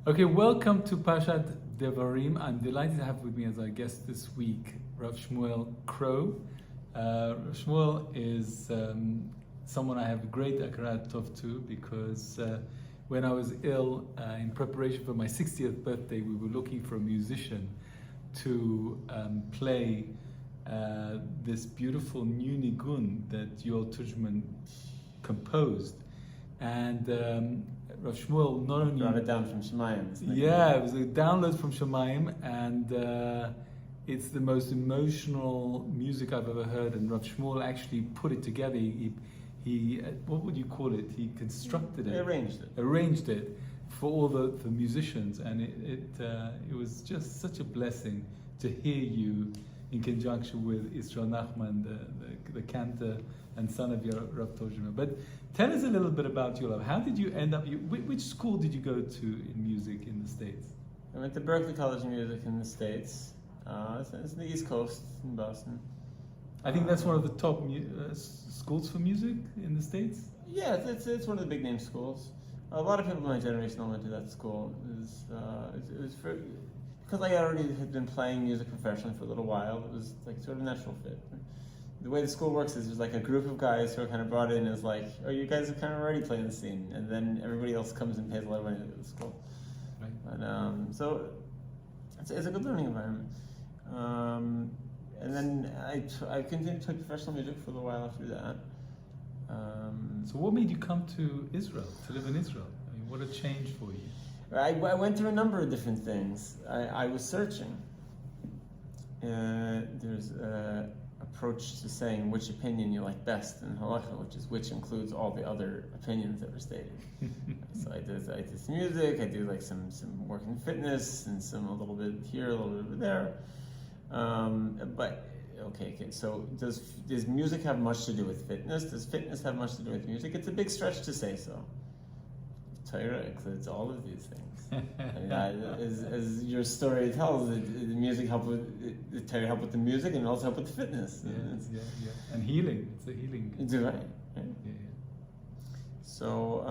Okay, welcome to Parashat Devarim. I'm delighted to have with me as our guest this week, Rav Shmuel Crowe. Rav Shmuel is someone I have a great akarat tov to because when I was ill in preparation for my 60th birthday, we were looking for a musician to play this beautiful new nigun that Yoel Tujman composed. And Rav Shmuel not only brought it down from Shemayim. Yeah, it was a download from Shemayim, and it's the most emotional music I've ever heard. And Rav Shmuel actually put it together. He what would you call it? He constructed it, arranged it for all the musicians, and it was just such a blessing to hear you in conjunction with Israel Nachman, the cantor and son of your Rav Tojma. But tell us a little bit about your love. How did you end up? Which school did you go to in music in the States? I went to Berklee College of Music in the States. It's in the East Coast in Boston. I think that's one of the top schools for music in the States. Yeah, it's one of the big name schools. A lot of people in my generation all went to that school. It was because I already had been playing music professionally for a little while. It was like sort of a natural fit. The way the school works is there's like a group of guys who are kind of brought in as like, oh, you guys are kind of already playing the scene, and then everybody else comes and pays a lot of money to the school. Right. But so it's a good learning environment. And then I continued to play professional music for a little while after that. So what made you come to Israel, to live in Israel? I mean, what a change for you. I went through a number of different things. I was searching. There's an approach to saying which opinion you like best in halakha, which includes all the other opinions that were stated. So I did some music, I do like some work in fitness, and a little bit here, a little bit there. But okay. So does music have much to do with fitness? Does fitness have much to do with music? It's a big stretch to say so. Torah includes all of these things. As your story tells, the music help with the Torah help with the music, and also help with the fitness. Yeah. And healing. It's a healing. It's right. Yeah. So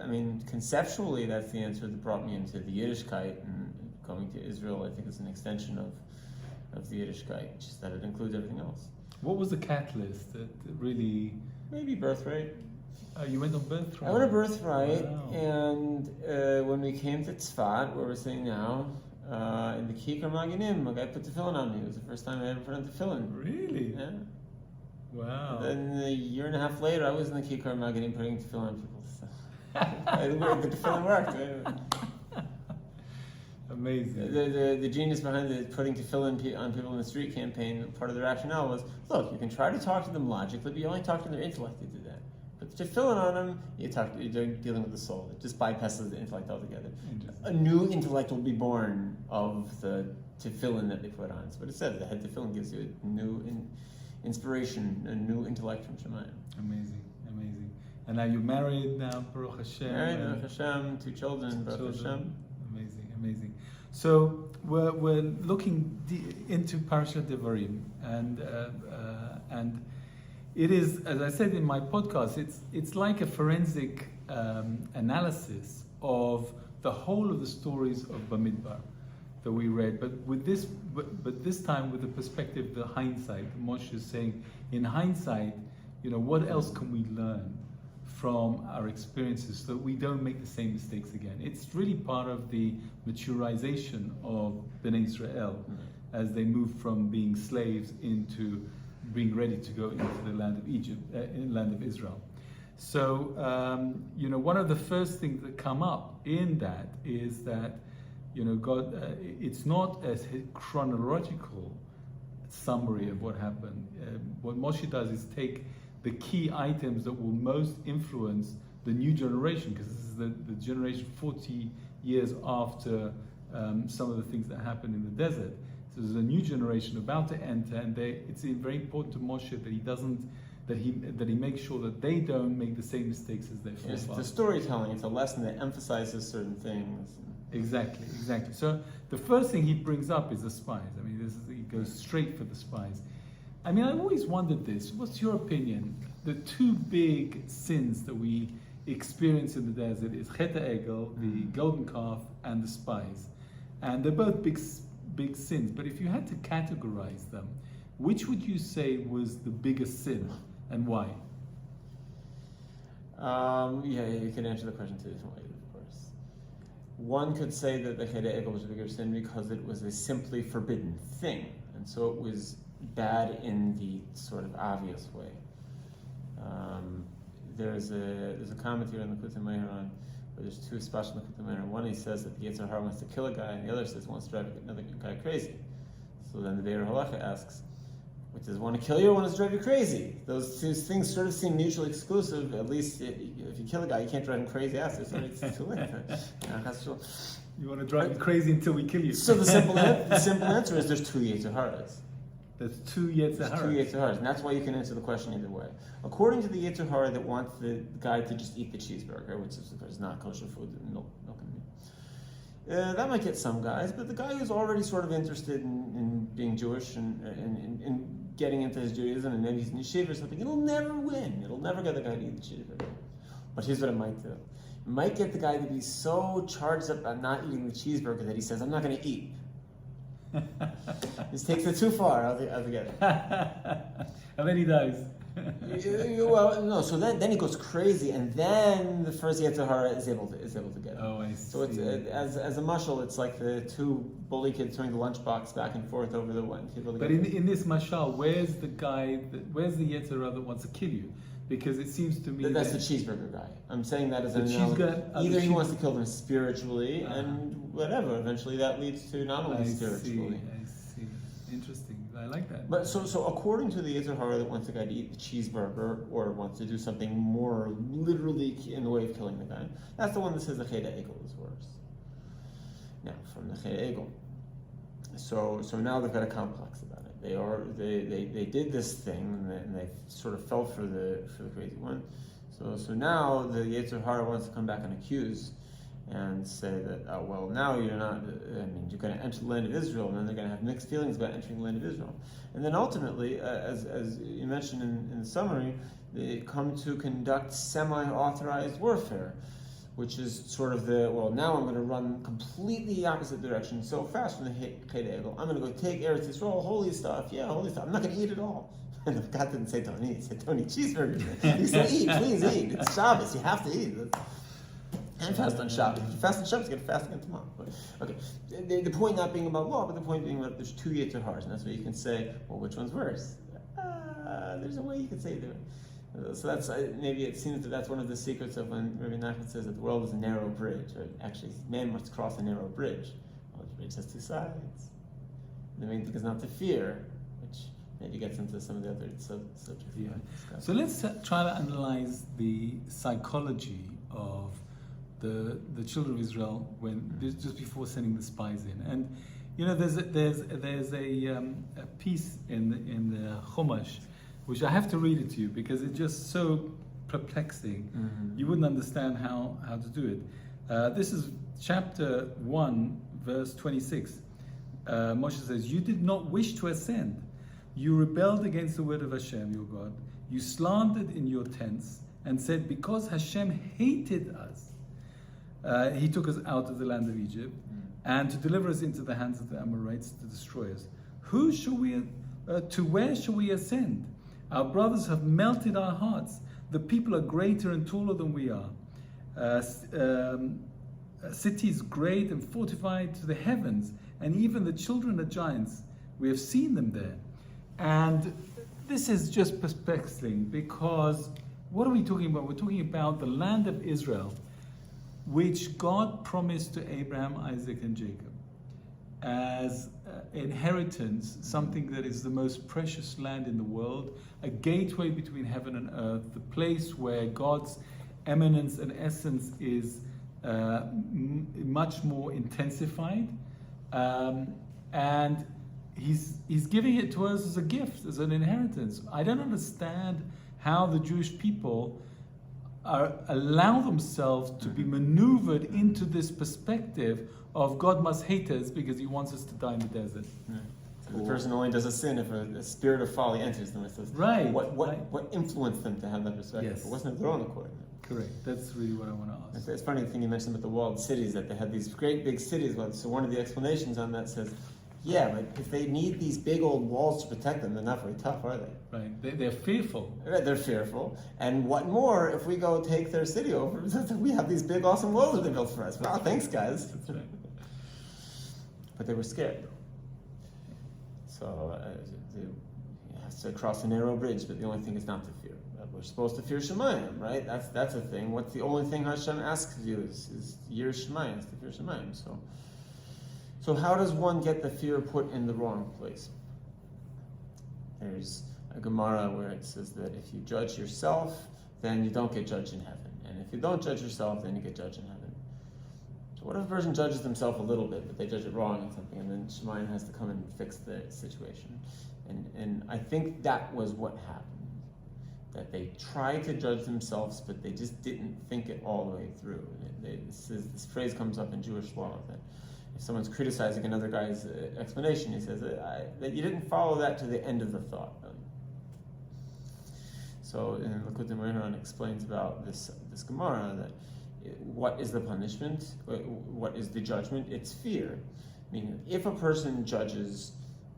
I mean, conceptually, that's the answer that brought me into the Yiddishkeit, and going to Israel, I think, is an extension of the Yiddishkeit, just that it includes everything else. What was the catalyst that really? Maybe birthright. You went on birthright. I went on birthright, wow. And when we came to Tzfat, where we're sitting now, in the Kikar Maginim, a guy put tefillin on me. It was the first time I ever put on tefillin. Really? Yeah. Wow. And then a year and a half later, I was in the Kikar Maginim putting tefillin on people. So the tefillin worked. Right? Amazing. The genius behind the putting tefillin on people in the street campaign, part of the rationale was, look, you can try to talk to them logically, but you only talk to their intellect to do that. But tefillin on them, you're dealing with the soul. It just bypasses the intellect altogether. A new intellect will be born of the tefillin that they put on. That's what it says. The head tefillin gives you a new inspiration, a new intellect from Shemayim. Amazing. And now you're married now, Baruch Hashem. Married, Baruch Hashem, 2 children, Baruch Hashem. Amazing. So we're looking into Parashat Devarim, and it is, as I said in my podcast, it's like a forensic analysis of the whole of the stories of Bamidbar that we read, but this time with the perspective, the hindsight. Moshe is saying, in hindsight, what else can we learn from our experiences so that we don't make the same mistakes again? It's really part of the maturization of Bnei Israel as they move from being slaves into being ready to go into the land of Egypt, land of Israel. So, one of the first things that come up in that is that, God, it's not a chronological summary of what happened. What Moshe does is take the key items that will most influence the new generation, because this is the generation 40 years after some of the things that happened in the desert. So there's a new generation about to enter, and it's very important to Moshe that he makes sure that they don't make the same mistakes as their forefathers. It's the storytelling. It's a lesson that emphasizes certain things. Exactly. So the first thing he brings up is the spies. I mean, he goes straight for the spies. I mean, I always wondered this. What's your opinion? The 2 big sins that we experience in the desert is Chet HaEgel, the golden calf, and the spies. And they're both big sins. But if you had to categorize them, which would you say was the biggest sin and why? You can answer the question two different ways, of course. One could say that the Chet HaEgel was a bigger sin because it was a simply forbidden thing, and so it was bad in the sort of obvious way. There's a commentary on the Kutei Moharan where there's two spots in the Kutei Moharan. One, he says that the Yetzer Hara wants to kill a guy, and the other says he wants to drive another guy crazy. So then the Be'er Halacha asks, which does want to kill you or want to drive you crazy? Those two things sort of seem mutually exclusive. At least if you kill a guy, you can't drive him crazy after. So it's too late. You want to drive him crazy until we kill you. So the simple answer is there's two Yetzer Haras. There's two Yetzer Haras. And that's why you can answer the question either way. According to the Yetzer Hara that wants the guy to just eat the cheeseburger, which is of course not kosher food, milk and meat. That might get some guys, but the guy who's already sort of interested in being Jewish and in getting into his Judaism, and maybe he's in yeshiva or something, it'll never win. It'll never get the guy to eat the cheeseburger. But here's what it might do. It might get the guy to be so charged up on not eating the cheeseburger that he says, I'm not going to eat. This takes it too far altogether. And then he dies. Well, no. So then he goes crazy, and then the first Yetzer Hara is able to get him. Oh, I see. So it's as a mashal, it's like the two bully kids throwing the lunchbox back and forth over the one. But in this mashal, where's the Yetzer Hara that wants to kill you? Because it seems to me that's the cheeseburger guy. I'm saying that as an analogy. Either he wants to kill them spiritually, and whatever. Eventually, that leads to not only spiritually. I see. Interesting. I like that. But so according to the Yetzer Hara that wants the guy to eat the cheeseburger or wants to do something more literally in the way of killing the guy, that's the one that says the Chet HaEgel is worse. Now, from the Chet HaEgel. So now they've got a complex about it. They did this thing and they sort of fell for the crazy one. So now the Yetzer Hara wants to come back and accuse and say that, now you're not, you're going to enter the land of Israel, and then they're going to have mixed feelings about entering the land of Israel. And then ultimately, as you mentioned in the summary, they come to conduct semi-authorized warfare, which is sort of now I'm going to run completely opposite direction so fast from the Chet HaEgel. I'm going to go take Eretz Yisrael, holy stuff. I'm not going to eat it all. And God didn't say don't eat, he said don't eat cheeseburgers. He said eat, please eat. It's Shabbos, you have to eat. And fast on Shabbos. If you fast on Shabbos, you get to fast again tomorrow. But, okay, the point not being about law, but the point being that there's two Yetzer Haras, and that's why you can say, well, which one's worse? There's a way you could say that. So that's maybe it seems that that's one of the secrets of when Rabbi Nachman says that the world is a narrow bridge. Right? Actually, man must cross a narrow bridge. Well, the bridge has two sides. The main thing is not to fear, which maybe gets into some of the other subjects. Yeah. So let's try to analyze the psychology of the children of Israel when just before sending the spies in. And there's a piece in the Chumash which I have to read it to you because it's just so perplexing. Mm-hmm. You wouldn't understand how to do it. This is chapter 1, verse 26. Moshe says, "You did not wish to ascend. You rebelled against the word of Hashem, your God. You slandered in your tents and said, because Hashem hated us, He took us out of the land of Egypt and to deliver us into the hands of the Amorites to destroy us. To where shall we ascend? Our brothers have melted our hearts. The people are greater and taller than we are. Cities great and fortified to the heavens, and even the children are giants. We have seen them there." And this is just perplexing because what are we talking about? We're talking about the land of Israel, which God promised to Abraham, Isaac, and Jacob as inheritance, something that is the most precious land in the world, a gateway between heaven and earth, the place where God's eminence and essence is much more intensified, and He's giving it to us as a gift, as an inheritance. I don't understand how the Jewish people allow themselves to be maneuvered into this perspective of God must hate us because He wants us to die in the desert. Right. So the person only does a sin if a spirit of folly enters them. It says, right. What influenced them to have that perspective? Yes. It wasn't their own accord. Correct. That's really what I want to ask. It's funny the thing you mentioned about the walled cities, that they have these great big cities. So one of the explanations on that says, yeah, but if they need these big old walls to protect them, they're not very tough, are they? Right. They're fearful. Right, they're fearful. And what more if we go take their city over? We have these big awesome walls that they built for us. Wow, thanks guys. That's right. But they were scared. So you have to cross a narrow bridge, but the only thing is not to fear. We're supposed to fear Shemayim, right? That's a thing. What's the only thing Hashem asks you is Yir Shemayim, is to fear Shemayim. So how does one get the fear put in the wrong place? There's a Gemara where it says that if you judge yourself, then you don't get judged in heaven. And if you don't judge yourself, then you get judged in heaven. So what if a person judges themselves a little bit, but they judge it wrong in something, and then Shemayim has to come and fix the situation? And I think that was what happened. That they tried to judge themselves, but they just didn't think it all the way through. This phrase comes up in Jewish law, that if someone's criticizing another guy's explanation, he says that you didn't follow that to the end of the thought. So Likutei Moharan explains about this Gemara that what is the punishment? What is the judgment? It's fear. Meaning, if a person judges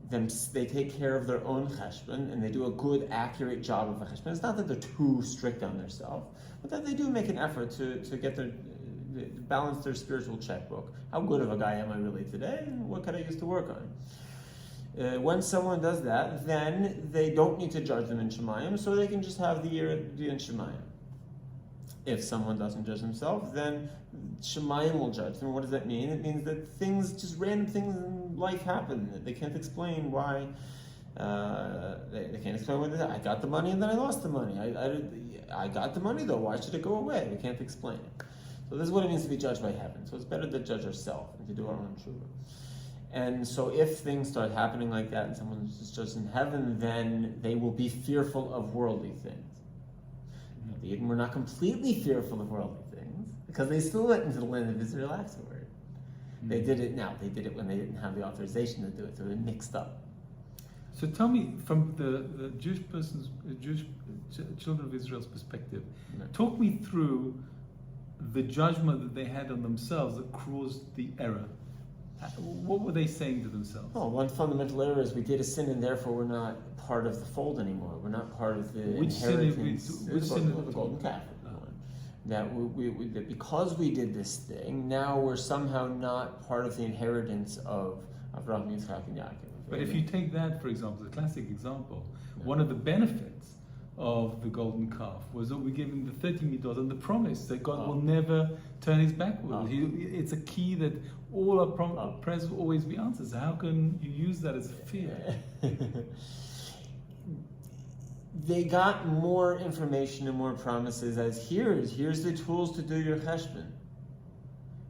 them, they take care of their own cheshbon and they do a good, accurate job of a cheshbon. It's not that they're too strict on themselves, but that they do make an effort to get their balance their spiritual checkbook. How good of a guy am I really today, and what can I use to work on? When someone does that, then they don't need to judge them in Shemayim, so they can just have the year in Shemayim. If someone doesn't judge himself, then Shemayim will judge them. What does that mean? It means that random things in life happen that they can't explain why. They can't explain why I got the money and then I lost the money. I got the money though. Why should it go away? We can't explain it. So this is what it means to be judged by heaven. So it's better to judge ourselves and to do our own tshuva. And so if things start happening like that and someone's just judged in heaven, then they will be fearful of worldly things. The Yidden were not completely fearful of worldly things because they still went into the land of Israel afterward. They did it now. They did it when they didn't have the authorization to do it, so they mixed up. So tell me, from the Jewish children of Israel's perspective, talk me through the judgment that they had on themselves that caused the error. What were they saying to themselves? Oh, one fundamental error is we did a sin and therefore we're not part of the fold anymore. We're not part of the inheritance. Which sin? The golden calf. That that because we did this thing, now we're somehow not part of the inheritance of Avraham, Yitzchak, and Yaakov. But if you take that, for example, the classic example, one of the benefits of the golden calf was that we gave him the 30 midot and the promise that God will never turn his back. It's a key that all our prayers will always be answered. So how can you use that as a fear? They got more information and more promises as here's the tools to do your cheshbon.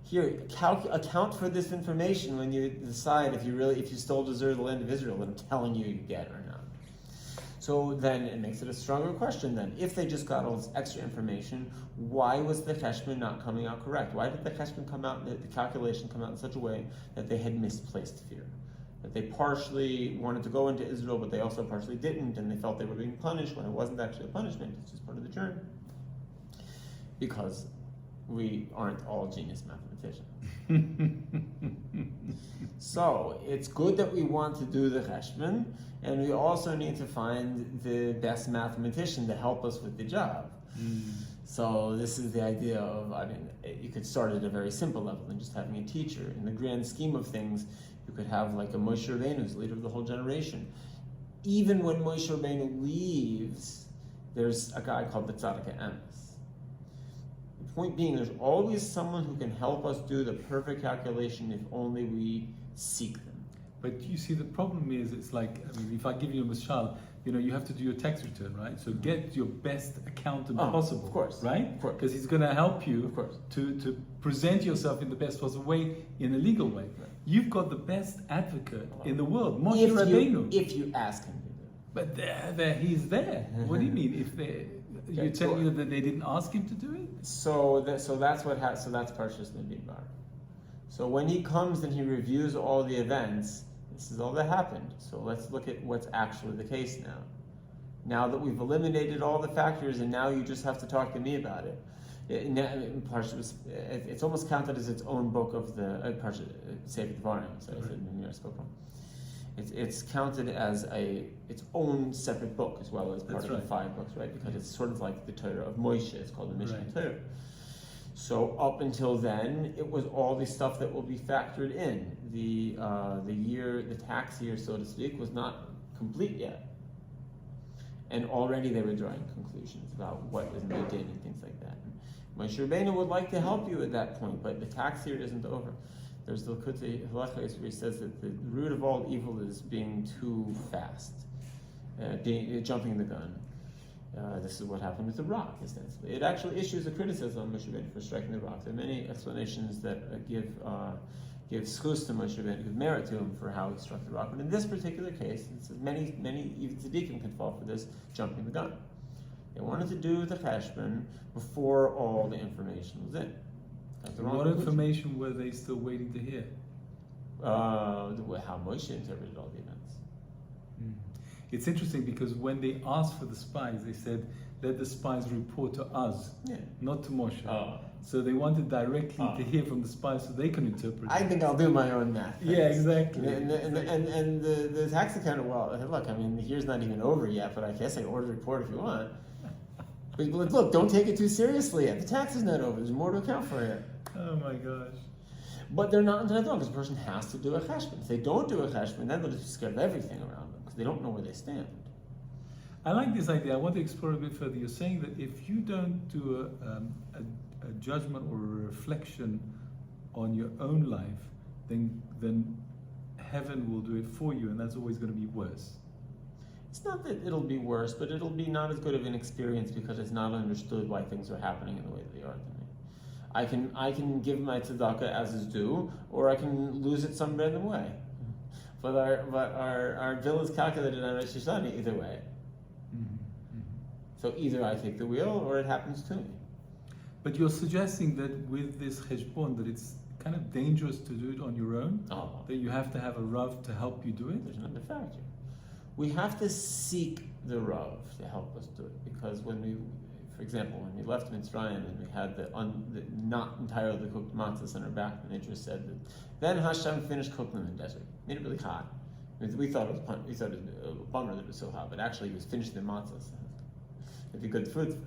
Here, account for this information when you decide if you still deserve the land of Israel that I'm telling you get or not. So then it makes it a stronger question then. If they just got all this extra information, why was the cheshbon not coming out correct? Why did the cheshbon come out, the calculation come out in such a way that they had misplaced fear? That they partially wanted to go into Israel, but they also partially didn't, and they felt they were being punished when it wasn't actually a punishment, it's just part of the journey. Because we aren't all genius mathematicians. So, it's good that we want to do the cheshbon, and we also need to find the best mathematician to help us with the job. So this is the idea of, you could start at a very simple level and just having a teacher. In the grand scheme of things, you could have like a Moshe Rabbeinu who's leader of the whole generation. Even when Moshe Rabbeinu leaves, there's a guy called the Tzaddik Emes. The point being, there's always someone who can help us do the perfect calculation if only we seek them. But you see, the problem is, it's like, if I give you a mashal, you have to do your tax return, right? So get your best accountant possible, of course, right? Because he's going to help you, of course, to present yourself in the best possible way, in a legal way. Right. You've got the best advocate in the world, Moshe Rabbeinu. If you ask him to do it. But he's there. What do you mean? If you're telling me that they didn't ask him to do it? So that's Parashat Midbar. So when he comes and he reviews all the events, this is all that happened. So let's look at what's actually the case now. Now that we've eliminated all the factors, and now you just have to talk to me about it. It's almost counted as its own book of the Parashat Sefer Devarim. So I said maybe I spoke wrong. It's counted as its own separate book as well as part of the 5 books, right? Because it's sort of like the Torah of Moshe. It's called the Mishnah Torah. So up until then, it was all the stuff that will be factored in. The tax year, so to speak, was not complete yet. And already they were drawing conclusions about what was made in and things like that. Moshe Rabbeinu would like to help you at that point, but the tax year isn't over. There's the Likutei Halachos where he says that the root of all evil is being too fast, jumping the gun. This is what happened with the rock, essentially. It actually issues a criticism on Moshe Rabbeinu for striking the rock. There are many explanations that give schus to Moshe Rabbeinu, give merit to him for how he struck the rock. But in this particular case, many even tzaddikim can fall for this, jumping the gun. They wanted to do the cheshbon before all the information was in. What information were they still waiting to hear? How Moshe interpreted all the events. It's interesting because when they asked for the spies, they said, let the spies report to us, not to Moshe. So they wanted directly to hear from the spies so they can interpret. I think I'll do my own math. Yeah, exactly. And the tax accountant, well, look, I mean, the year's not even over yet, but I guess I can order a report if you want. But look, don't take it too seriously yet. The tax is not over. There's more to account for here. Oh my gosh. But they're not entitled because the person has to do a cheshbon. If they don't do a cheshbon, then they'll just be scared of everything around them because they don't know where they stand. I like this idea. I want to explore a bit further. You're saying that if you don't do a judgment or a reflection on your own life, then heaven will do it for you, and that's always going to be worse. It's not that it'll be worse, but it'll be not as good of an experience because it's not understood why things are happening in the way that they are to me. I can give my tzedakah as is due, or I can lose it some random way. But our bill is calculated on Rosh Hashanah either way. So either I take the wheel or it happens to me. But you're suggesting that with this cheshbon that it's kind of dangerous to do it on your own? That you have to have a Rav to help you do it? There's another factor. We have to seek the Rav to help us do it because when for example, when we left Mitzrayim and we had the not entirely cooked matzahs on our back, the nature said that then Hashem finished cooking them in the desert. Made it really hot. We thought it was a bummer that it was so hot, but actually he was finishing the matzahs. It'd be good food for us.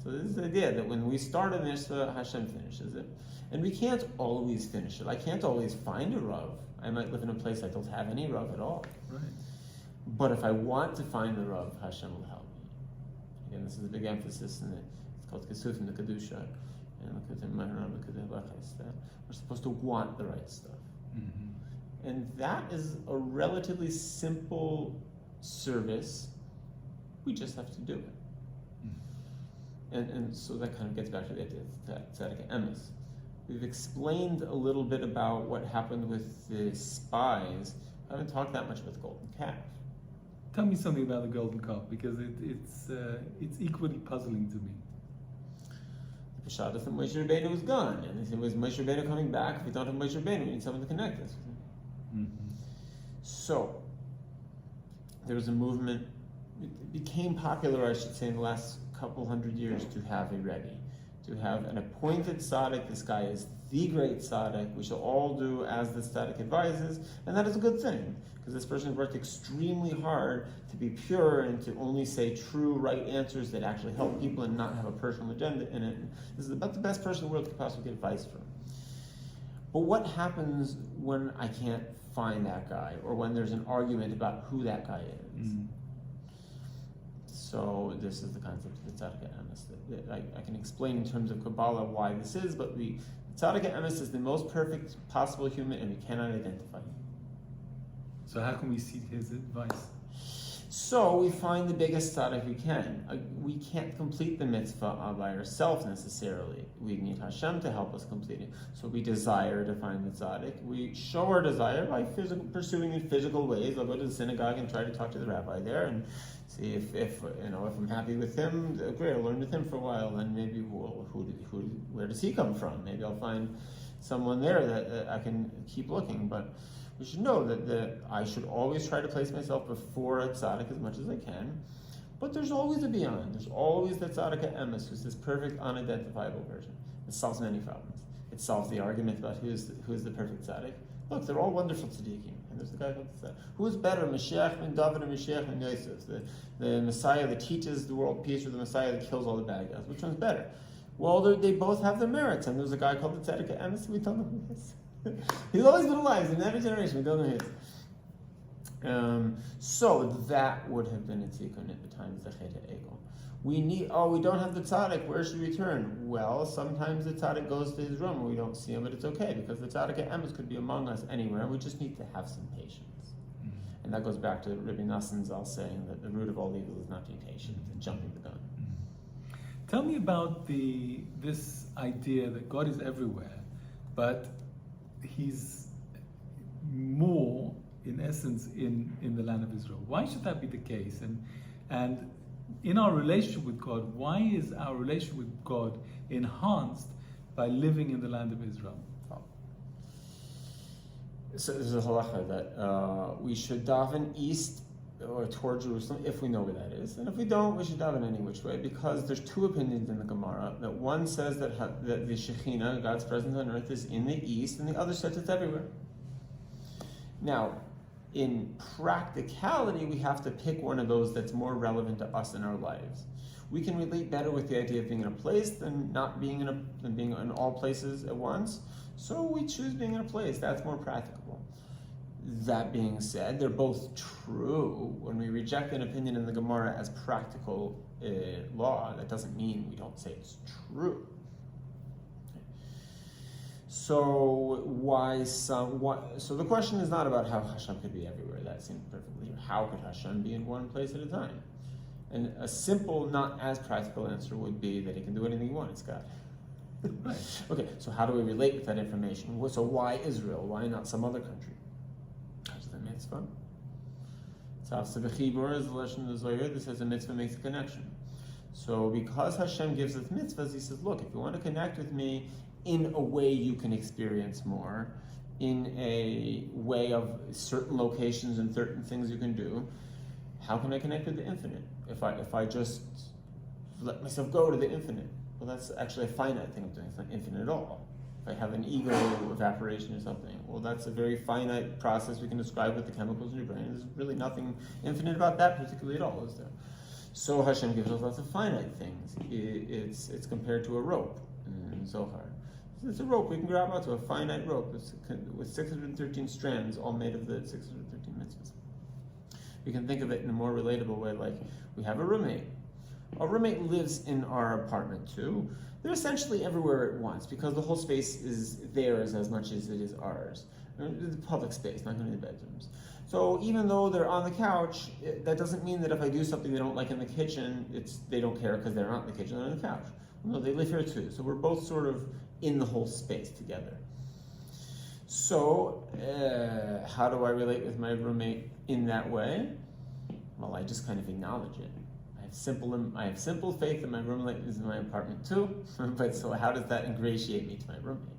So this is the idea that when we start a mitzvah, Hashem finishes it. And we can't always finish it. I can't always find a Rav. I might live in a place I don't have any Rav at all. Right. But if I want to find the Rav, Hashem will help me. Again, this is a big emphasis in it's called Kesuf in the Kedusha, and we're supposed to want the right stuff. And that is a relatively simple service. We just have to do it. And so that kind of gets back to the idea of tzedakah emes. We've explained a little bit about what happened with the spies. I haven't talked that much about the golden calf. Tell me something about the golden calf because it's equally puzzling to me. The Parashat is that Moshe Rabbeinu was gone, and it was Moshe Rabbeinu coming back. If we don't have Moshe Rabbeinu, we need someone to connect us. So there was a movement. It became popular, I should say, in the last couple hundred years to have a Rebbe, to have an appointed tzaddik. This guy is the great tzaddik. We shall all do as the tzaddik advises, and that is a good thing because this person worked extremely hard to be pure and to only say true, right answers that actually help people and not have a personal agenda in it. This is about the best person in the world could possibly get advice from. But what happens when I can't find that guy, or when there's an argument about who that guy is? So this is the concept of the tzedakah emes. I can explain in terms of Kabbalah why this is, but the tzedakah emes is the most perfect possible human, and we cannot identify him. So how can we seek his advice? So we find the biggest tzaddik we can. We can't complete the mitzvah by ourselves necessarily. We need Hashem to help us complete it. So we desire to find the tzaddik. We show our desire by pursuing in physical ways. I'll go to the synagogue and try to talk to the rabbi there and see if I'm happy with him. Great, I'll learn with him for a while. And maybe where does he come from? Maybe I'll find someone there that I can keep looking. But we should know that I should always try to place myself before a tzaddik as much as I can. But there's always a beyond. There's always the tzaddik emes, who's this perfect, unidentifiable version. It solves many problems. It solves the argument about who's the perfect tzaddik. Look, they're all wonderful tzaddikim. And there's the guy called tzaddik. Who's better, Mashiach ben David or Mashiach ben Yosef? The Messiah that teaches the world peace, or the Messiah that kills all the bad guys? Which one's better? Well, they both have their merits. And there's a guy called the tzaddik emes. We don't know who he is. He's always been alive in every generation. We don't know who he is. So that would have been a tikkun at the time of the Chet Egel. We don't have the tzaddik. Where should we turn? Well, sometimes the tzaddik goes to his room and we don't see him, but it's okay because the tzaddik emes could be among us anywhere. We just need to have some patience. And that goes back to Rabbi Nassan Zal saying that the root of all evil is not being patient and jumping the gun. Tell me about this idea that God is everywhere, but He's more, in essence, in the land of Israel. Why should that be the case? And in our relationship with God, why is our relationship with God enhanced by living in the land of Israel? So there's a halacha that we should daven east or toward Jerusalem if we know where that is, and if we don't, we should daven any which way, because there's two opinions in the Gemara. That one says that the Shekhinah, God's presence on earth, is in the east, and the other says it's everywhere. Now, in practicality, we have to pick one of those that's more relevant to us in our lives. We can relate better with the idea of being in a place than not being than being in all places at once. So we choose being in a place. That's more practicable. That being said, they're both true. When we reject an opinion in the Gemara as practical law, that doesn't mean we don't say it's true. So So the question is not about how Hashem could be everywhere. That seems perfectly clear. How could Hashem be in one place at a time? And a simple, not as practical answer would be that He can do anything He wants. God. Right. Okay. So how do we relate with that information? So why Israel? Why not some other country? Because the mitzvah. Tzavsa b'chibur is the lesson of the Zohar. This says a mitzvah makes a connection. So because Hashem gives us mitzvahs, He says, look, if you want to connect with me in a way you can experience more, in a way of certain locations and certain things you can do, how can I connect with the infinite? If I just let myself go to the infinite, well, that's actually a finite thing I'm doing. It's not infinite at all. If I have an ego evaporation or something, well, that's a very finite process we can describe with the chemicals in your brain. There's really nothing infinite about that particularly at all, is there? So Hashem gives us lots of finite things. It's compared to a rope in Zohar. It's a rope we can grab onto, a finite rope with 613 strands, all made of the 613 mitzvahs. We can think of it in a more relatable way, like we have a roommate. Our roommate lives in our apartment too. They're essentially everywhere at once because the whole space is theirs as much as it is ours. The public space, not going to the bedrooms. So even though they're on the couch, that doesn't mean that if I do something they don't like in the kitchen, they don't care because they're not in the kitchen, they're on the couch. No, they live here too. So we're both sort of in the whole space together. So, how do I relate with my roommate in that way? Well, I just kind of acknowledge it. I have simple faith that my roommate is in my apartment too, but so how does that ingratiate me to my roommate?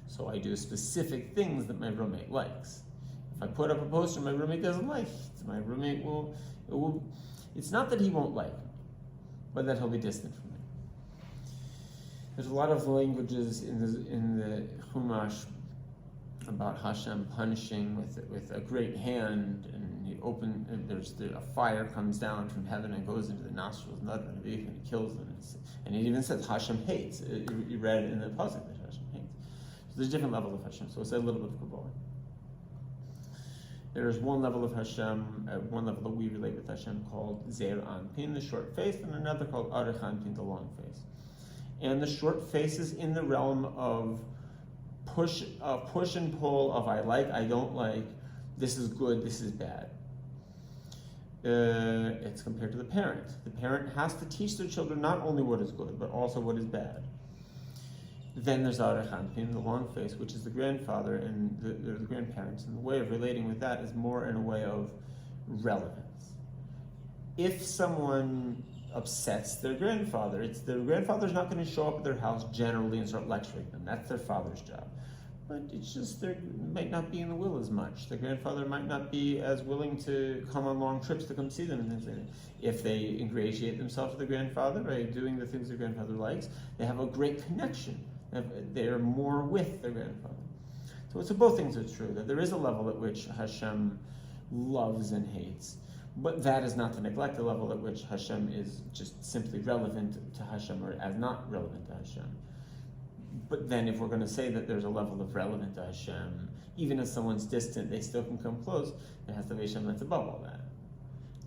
So I do specific things that my roommate likes. If I put up a poster my roommate doesn't like, my roommate will it's not that he won't like me, but that he'll be distant from me. There's a lot of languages in the Chumash about Hashem punishing with a great hand, and a fire comes down from heaven and goes into the nostrils of Nadav and Avihu and kills them. And it even says Hashem hates. You read it in the pasuk that Hashem hates. So there's different levels of Hashem. So we'll say a little bit of Kabbalah. There is one level of Hashem, one level that we relate with Hashem called Zeir Anpin, the short face, and another called Arich Anpin, the long face. And the short face is in the realm of push and pull of I like, I don't like, this is good, this is bad. It's compared to the parent. The parent has to teach their children not only what is good, but also what is bad. Then there's Arich Anpin, the long face, which is the grandfather and the grandparents. And the way of relating with that is more in a way of relevance. If someone upsets their grandfather, their grandfather's not going to show up at their house generally and start lecturing them. That's their father's job. but it's just they might not be in the will as much. The grandfather might not be as willing to come on long trips to come see them and things like that. If they ingratiate themselves with the grandfather by doing the things the grandfather likes, they have a great connection. They're more with their grandfather. So both things are true, that there is a level at which Hashem loves and hates, but that is not to neglect the level at which Hashem is just simply relevant to Hashem or as not relevant to Hashem. But then if we're going to say that there's a level of relevant to Hashem, even if someone's distant, they still can come close, there has to be Hashem that's above all that.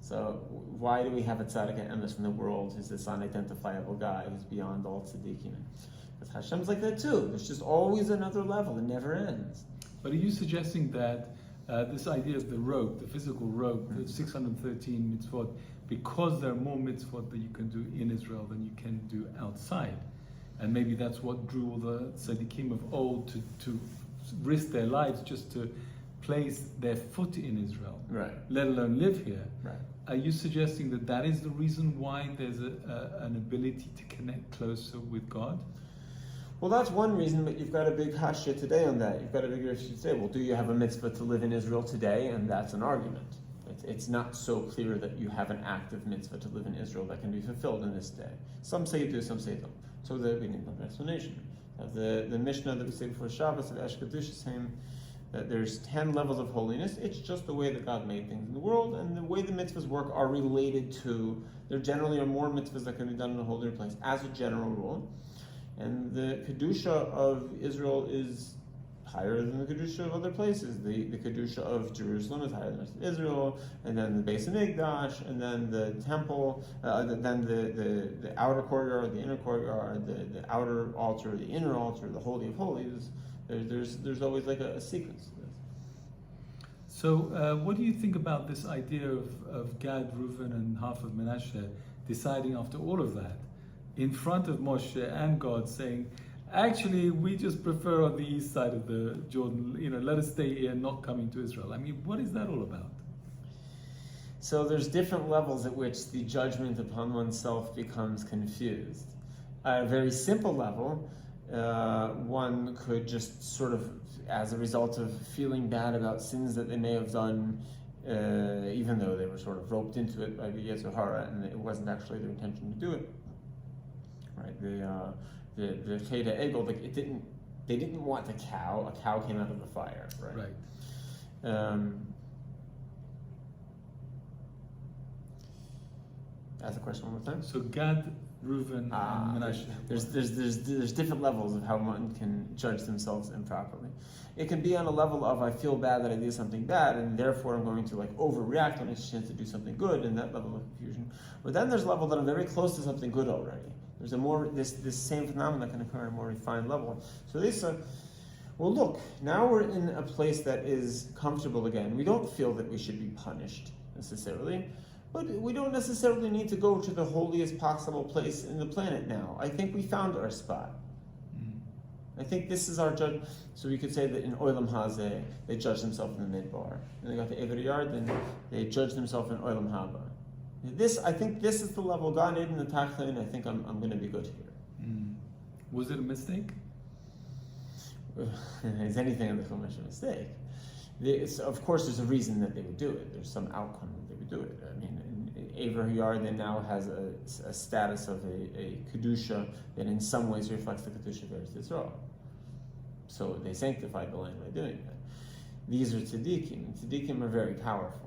So why do we have a tzaddik and emes in the world who's this unidentifiable guy who's beyond all tzaddikim? Because Hashem's like that too. There's just always another level. It never ends. But are you suggesting that this idea of the rope, the physical rope, the 613 mitzvot, because there are more mitzvot that you can do in Israel than you can do outside? And maybe that's what drew all the tzaddikim of old to risk their lives just to place their foot in Israel, right? Let alone live here. Right. Are you suggesting that that is the reason why there's an ability to connect closer with God? Well, that's one reason, but you've got a big hashya today on that. You've got a big issue today. Well, do you have a mitzvah to live in Israel today? And that's an argument. It's not so clear that you have an active mitzvah to live in Israel that can be fulfilled in this day. Some say you do, some say you don't. So we need another explanation. The Mishnah that we say before Shabbos of Esh Kedush is saying that there's 10 levels of holiness. It's just the way that God made things in the world, and the way the mitzvahs work are related to, there generally are more mitzvahs that can be done in a holier place, as a general rule. And the Kedusha of Israel is higher than the Kedusha of other places. The Kedusha of Jerusalem is higher than the rest of Israel, and then the Beis Hamikdash, and then the temple, then the outer courtyard, the inner courtyard, the outer altar, the inner altar, the Holy of Holies. There's always like a sequence to this. So what do you think about this idea of Gad, Reuven, and half of Menashe deciding after all of that, in front of Moshe and God, saying, actually, we just prefer on the east side of the Jordan, let us stay here, not coming to Israel. I mean, what is that all about? So there's different levels at which the judgment upon oneself becomes confused. At a very simple level, one could just sort of, as a result of feeling bad about sins that they may have done, even though they were sort of roped into it by the Yetzer Hara and it wasn't actually their intention to do it. Right? The Cheda Egel, they didn't want the cow. A cow came out of the fire. Right. Ask the question one more time. So Gad, Reuven, and Menashe. There's different levels of how one can judge themselves improperly. It can be on a level of, I feel bad that I did something bad, and therefore I'm going to overreact when it's a chance to do something good, and that level of confusion. But then there's a level that I'm very close to something good already. There's this same phenomenon that can occur at a more refined level. So this, well, look, now we're in a place that is comfortable again. We don't feel that we should be punished necessarily, but we don't necessarily need to go to the holiest possible place in the planet now. I think we found our spot. I think this is our judge. So we could say that in Olam Hazeh, they judged themselves in the Midbar. And they got to Ever Yard, then they judged themselves in Olam Haba. I think this is the level, Gan Eden and Tachlin, I think I'm going to be good here. Was it a mistake? Is anything in the Chumash a mistake? Of course, there's a reason that they would do it. There's some outcome that they would do it. I mean, Ever Yard now has a status of a Kedusha that in some ways reflects the Kedusha of Eretz Yisrael. So they sanctified the land by doing that. These are tzaddikim. Tzaddikim are very powerful.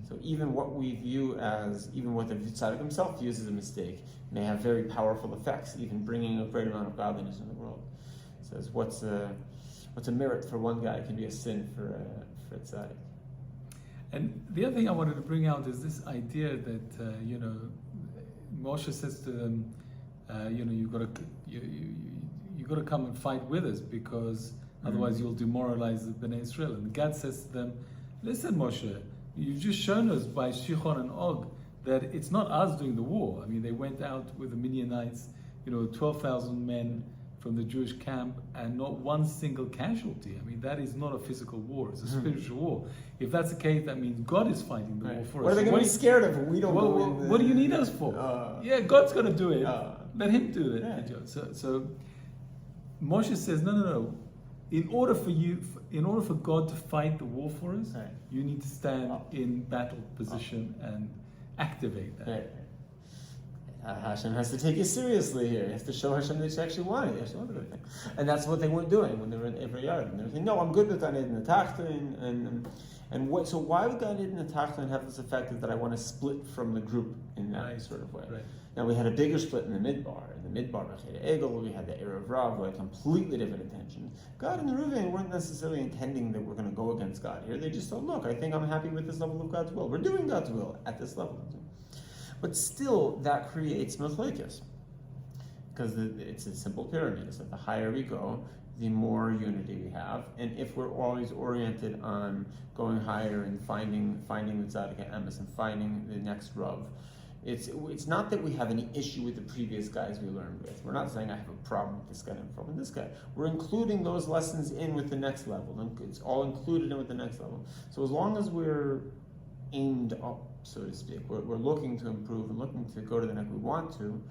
So even what we view as, even what the tzaddik himself views as a mistake, may have very powerful effects, even bringing a great amount of godliness in the world. It says, what's a merit for one guy can be a sin for a tzaddik. And the other thing I wanted to bring out is this idea that Moshe says to them, you got to come and fight with us because otherwise you'll demoralize the Bnei Israel. And God says to them, listen, Moshe, you've just shown us by Shichon and Og that it's not us doing the war. I mean, they went out with the Midianites, 12,000 men from the Jewish camp and not one single casualty. I mean, that is not a physical war, it's a spiritual war. If that's the case, that means God is fighting the war for us. What are they going to be scared of? We don't know. What do you need us for? God's going to do it. Let him do it. Yeah. So Moshe says, no. in order for God to fight the war for us, Right. you need to stand Oh. in battle position and activate that. Right. Hashem has to take you seriously here. You have to show Hashem that you actually want it. You actually want the right thing. And that's what they weren't doing when they were in every yard. And they were saying, no, I'm good with Gan Eden and Tachton. So why would Gan Eden and Tachton have this effect that I want to split from the group in that sort of way? Right. Now we had a bigger split in the Midbar. In the Midbar, Egel, we had the Erev Rav, who had completely different intentions. God and the Reuven weren't necessarily intending that we're going to go against God here. They just thought, look, I think I'm happy with this level of God's will. We're doing God's will at this level. But still, that creates machlekes, because it's a simple pyramid. So the higher we go, the more unity we have. And if we're always oriented on going higher and finding the tzaddik emes and finding the next rav, it's not that we have any issue with the previous guys we learned with. We're not saying I have a problem with this guy and a problem with this guy. We're including those lessons in with the next level. And it's all included in with the next level. So as long as we're aimed up, so to speak, we're looking to improve and looking to go to the next we want to,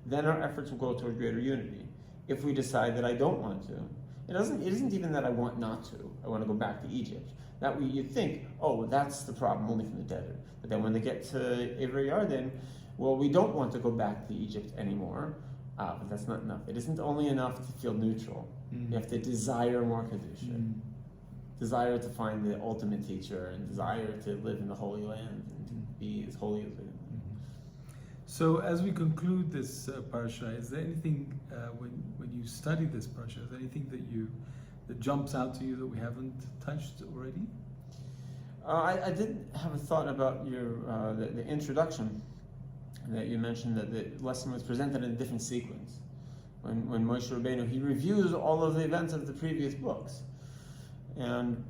then our efforts will go toward greater unity. If we decide that I don't want to, it isn't even that I want not to. I want to go back to Egypt. That way you think, oh, that's the problem only from the desert. But then when they get to Ivri Yarden, well, we don't want to go back to Egypt anymore. But that's not enough. It isn't only enough to feel neutral. Mm. You have to desire more Kedusha. Mm. Desire to find the ultimate teacher and desire to live in the Holy Land and to be as holy as we can. So as we conclude this parasha, is there anything when you study this parasha, is there anything that jumps out to you that we haven't touched already? I did have a thought about your the introduction that you mentioned, that the lesson was presented in a different sequence. When Moshe Rabbeinu, he reviews all of the events of the previous books. And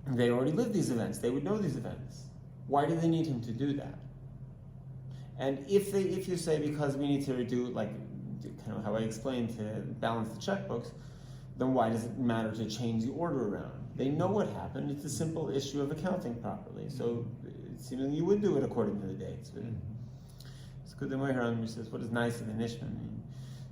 they already lived these events. They would know these events. Why do they need him to do that? And if you say because we need to do kind of how I explained, to balance the checkbooks, then why does it matter to change the order around? They know what happened. It's a simple issue of accounting properly. So seemingly you would do it according to the dates. It's good that Mohiran says, what does nice and Nishma mean?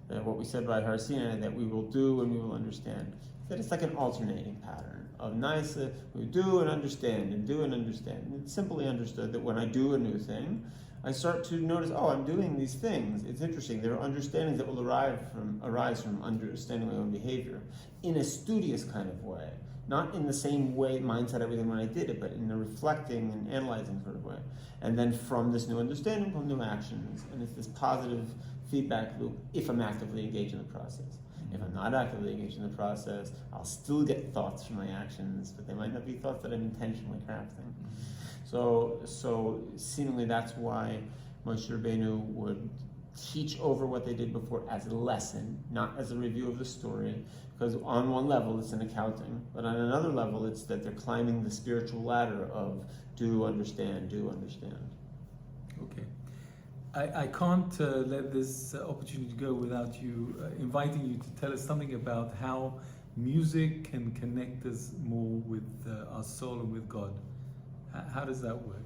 That what we said by Har Sinai, that we will do and we will understand. That it's like an alternating pattern of nice, we do and understand and do and understand. And it's simply understood that when I do a new thing, I start to notice, oh, I'm doing these things. It's interesting. There are understandings that will arise from understanding my own behavior in a studious kind of way. Not in the same way, mindset, everything when I did it, but in a reflecting and analyzing sort of way. And then from this new understanding come new actions. And it's this positive feedback loop if I'm actively engaged in the process. If I'm not actively engaged in the process, I'll still get thoughts from my actions, but they might not be thoughts that I'm intentionally crafting. So seemingly that's why Moshe Rabbeinu would teach over what they did before as a lesson, not as a review of the story, because on one level it's an accounting, but on another level it's that they're climbing the spiritual ladder of do understand. Okay. I can't let this opportunity go without you inviting you to tell us something about how music can connect us more with our soul and with God. How does that work?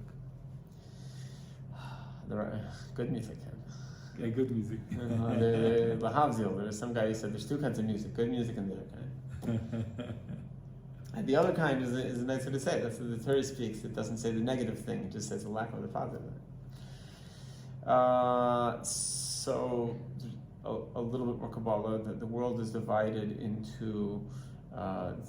Good music. Yeah, good music. There's some guy who said there's two kinds of music, good music and the other kind. And the other kind is a nice way to say it. That's what the Torah speaks. It doesn't say the negative thing, it just says the lack of the positive. So a little bit more Kabbalah, that the world is divided into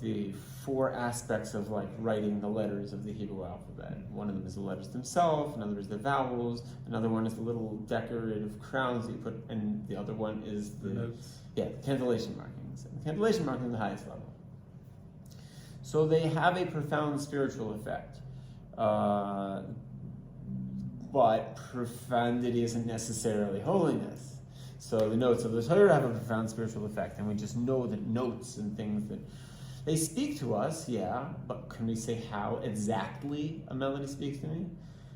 the four aspects of like writing the letters of the Hebrew alphabet. One of them is the letters themselves, another is the vowels, another one is the little decorative crowns that you put, and the other one is the cantillation markings. And the cantillation marking is the highest level. So they have a profound spiritual effect. But profundity isn't necessarily holiness. So the notes of the Torah have a profound spiritual effect, and we just know that notes and things that they speak to us, yeah, but can we say how exactly a melody speaks to me?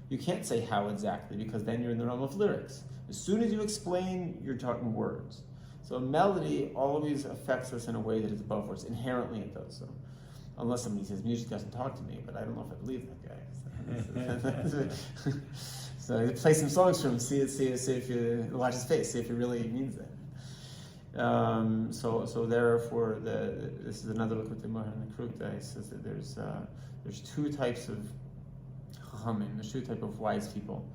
You can't say how exactly, because then you're in the realm of lyrics. As soon as you explain, you're talking words. So a melody always affects us in a way that is above words. Inherently it does so. Unless somebody says music doesn't talk to me, but I don't know if I believe that guy. So play some songs for him, see if you watch his face, see if he really means that. So therefore, this is another look at the Mahar and the Crowe. It says that there's two types of chachamim. There's two types of wise people.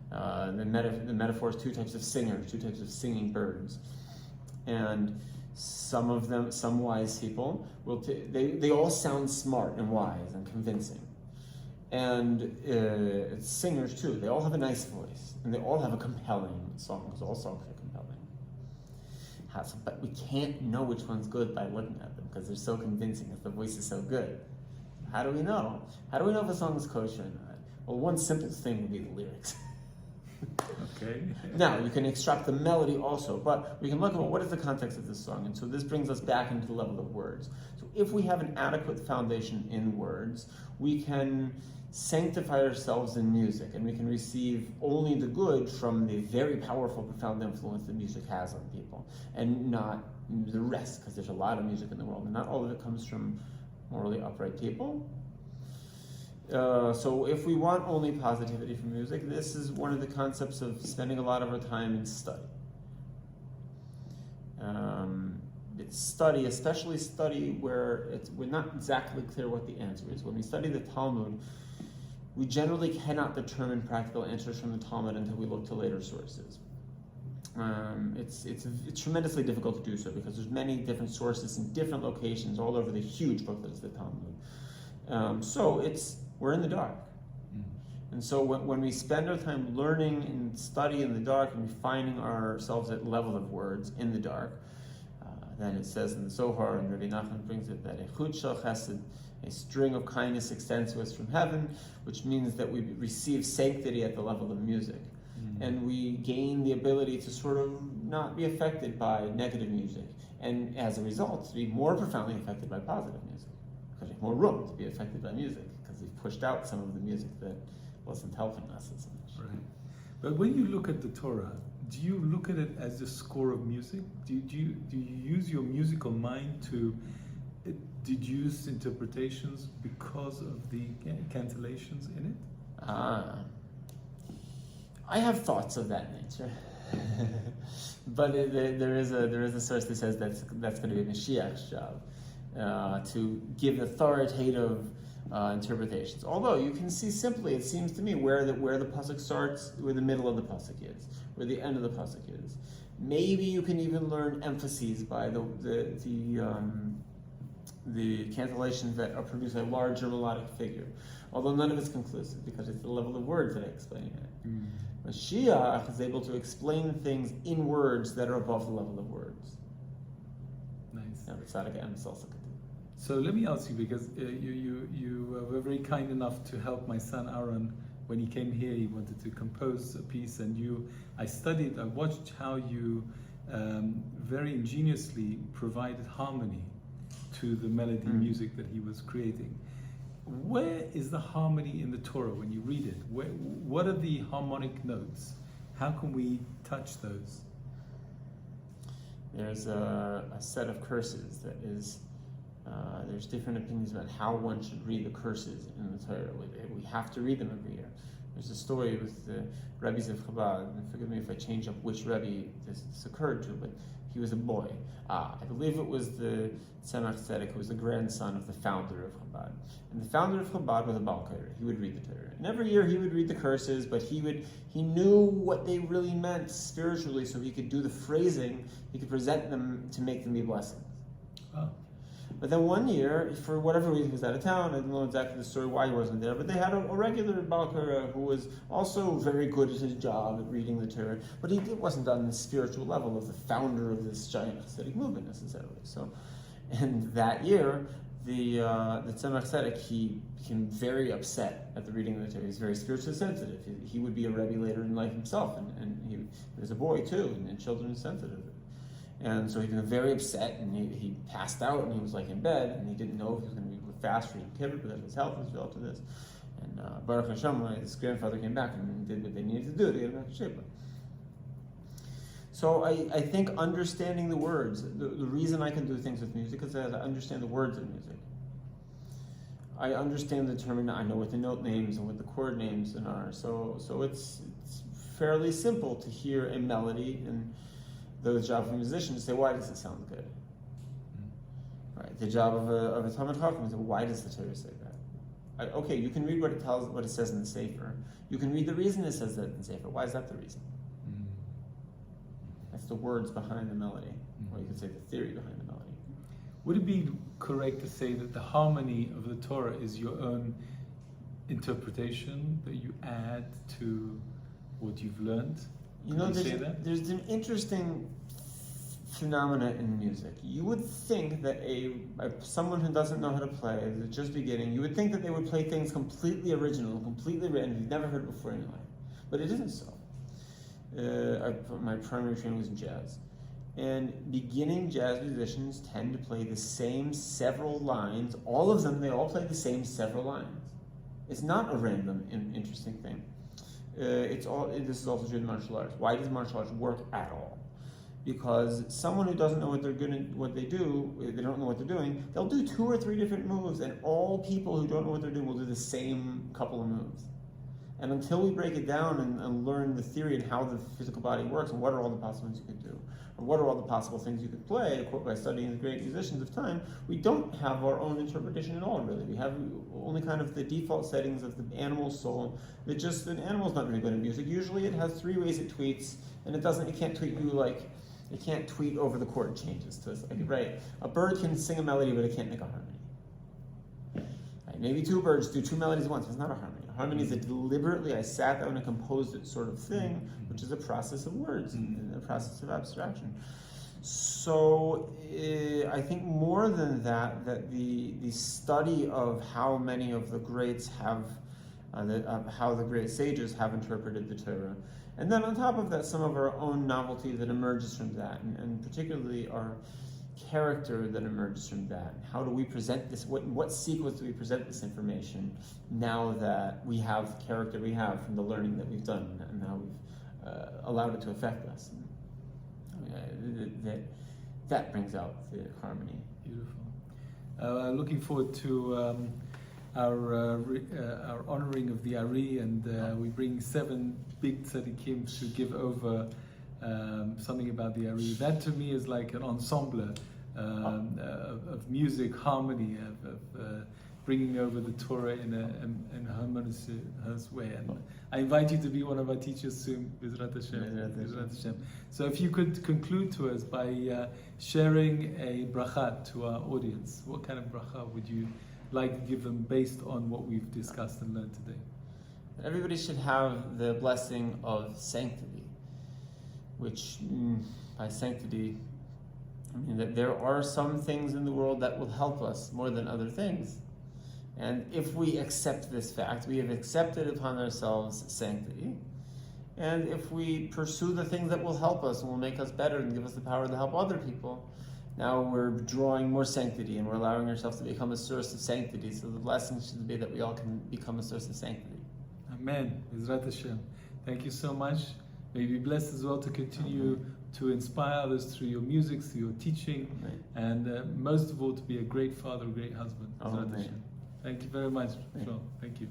The metaphor is two types of singers, two types of singing birds, and some wise people they all sound smart and wise and convincing, and singers too. They all have a nice voice, and they all have a compelling song, because all songs are compelling. But we can't know which one's good by looking at them, because they're so convincing, if the voice is so good. How do we know? How do we know if a song is kosher or not? Well, one simple thing would be the lyrics. Okay. Now, you can extract the melody also, but we can look at what is the context of this song. And so this brings us back into the level of words. So if we have an adequate foundation in words, we can sanctify ourselves in music, and we can receive only the good from the very powerful, profound influence that music has on people, and not the rest, because there's a lot of music in the world, and not all of it comes from morally upright people. So if we want only positivity from music, this is one of the concepts of spending a lot of our time in study. It's study, especially study where we're not exactly clear what the answer is. When we study the Talmud, we generally cannot determine practical answers from the Talmud until we look to later sources. It's tremendously difficult to do so, because there's many different sources in different locations all over the huge book that is the Talmud. So we're in the dark. And so when we spend our time learning and study in the dark, and refining ourselves at level of words in the dark, then it says in the Zohar, and Rabbi Nachman brings it, that echut shel chesed, a string of kindness, extends to us from heaven, which means that we receive sanctity at the level of music. And we gain the ability to sort of not be affected by negative music, and as a result, to be more profoundly affected by positive music, because we have more room to be affected by music, because we've pushed out some of the music that wasn't helping us as much. Right. But when you look at the Torah, do you look at it as a score of music? Do you use your musical mind to deduce interpretations because of the cantillations in it? I have thoughts of that nature, but there is a source that says that's going to be Mashiach's job, to give authoritative interpretations. Although you can see simply, it seems to me, where the pasuk starts, where the middle of the pasuk is, where the end of the pasuk is. Maybe you can even learn emphases by the cantillations that are produced by a larger melodic figure. Although none of it's conclusive, because it's the level of words that I explain it. Mashiach is able to explain things in words that are above the level of words. Nice. So let me ask you, because you were very kind enough to help my son Aaron when he came here. He wanted to compose a piece, and I watched how you very ingeniously provided harmony to the melody music that he was creating. Where is the harmony in the Torah when you read it? What are the harmonic notes? How can we touch those? There's a set of curses that is, there's different opinions about how one should read the curses in the Torah. We have to read them every year. There's a story with the Rebbes of Chabad, and forgive me if I change up which Rebbe this occurred to, but he was a boy. I believe it was the Tzemach Tzedek, who was the grandson of the founder of Chabad. And the founder of Chabad was a Baal Koreh. He would read the Torah. And every year he would read the curses, but he knew what they really meant spiritually, so he could do the phrasing, he could present them to make them be blessings. Oh. But then one year, for whatever reason, he was out of town. I don't know exactly the story why he wasn't there, but they had a regular Baal Koreh who was also very good at his job at reading the Torah, but it wasn't on the spiritual level of the founder of this giant Hasidic movement necessarily. So, and that year, the Tzemach Tzedek, he became very upset at the reading of the Torah. He's very spiritually sensitive. He would be a Rebbe later in life himself, and he was a boy too, and children are sensitive. And so he became very upset, and he passed out, and he was like in bed, and he didn't know if he was going to be fast for Yom Kippur because his health was related to this. And Baruch Hashem, his grandfather came back and did what they needed to do to get him back to shape. So I think understanding the words, the reason I can do things with music is that I understand the words of music. I understand the term, I know what the note names and what the chord names are. So it's fairly simple to hear a melody, and the job of a musician is to say, why does it sound good? Right. The job of a Talmid Chacham is, why does the Torah say that? Okay, you can read what it says in the Sefer. You can read the reason it says that in the Sefer. Why is that the reason? That's the words behind the melody, or you could say the theory behind the melody. Would it be correct to say that the harmony of the Torah is your own interpretation that you add to what you've learned? There's an interesting phenomena in music. You would think that someone who doesn't know how to play, is just beginning, you would think that they would play things completely original, completely written, you've never heard before in your life. But it isn't so. My primary training was in jazz. And beginning jazz musicians tend to play the same several lines. All of them, they all play the same several lines. It's not a random, interesting thing. This is also true in martial arts. Why does martial arts work at all? Because someone who doesn't know what they don't know what they're doing, they'll do 2 or 3 different moves, and all people who don't know what they're doing will do the same couple of moves. And until we break it down and learn the theory and how the physical body works and what are all the possible things you could do, or what are all the possible things you could play by studying the great musicians of time, we don't have our own interpretation at all, really. We have only kind of the default settings of the animal soul. An animal's not really good at music. Usually it has 3 ways it tweets, and it can't tweet you like, it can't tweet over the chord changes. Right? A bird can sing a melody, but it can't make a harmony. Right? Maybe 2 birds do 2 melodies at once, but it's not a harmony. Harmony is I sat down and composed it sort of thing, which is a process of words and a process of abstraction. So I think more than that the study of how many of the greats have, how the great sages have interpreted the Torah, and then on top of that, some of our own novelty that emerges from that, and particularly our character that emerges from that. How do we present this? What sequence do we present this information now that we have the character we have from the learning that we've done, and now we've allowed it to affect us? That brings out the harmony. Beautiful. Looking forward to our honoring of the Ari, and we bring 7 big tzaddikim to give over something about the Ari. That to me is like an ensemble of music, harmony, of bringing over the Torah in a harmonious way. And I invite you to be one of our teachers soon, B'ezrat Hashem. So if you could conclude to us by sharing a bracha to our audience, what kind of bracha would you like to give them based on what we've discussed and learned today? Everybody should have the blessing of sanctity, which by sanctity, I mean that there are some things in the world that will help us more than other things. And if we accept this fact, we have accepted upon ourselves sanctity. And if we pursue the things that will help us and will make us better and give us the power to help other people, now we're drawing more sanctity and we're allowing ourselves to become a source of sanctity. So the blessing should be that we all can become a source of sanctity. Amen. B'ezrat Hashem. Thank you so much. May you be blessed as well to continue to inspire others through your music, through your teaching, and most of all to be a great father, a great husband. B'ezrat Hashem. Thank you very much, Crowe. Thank you.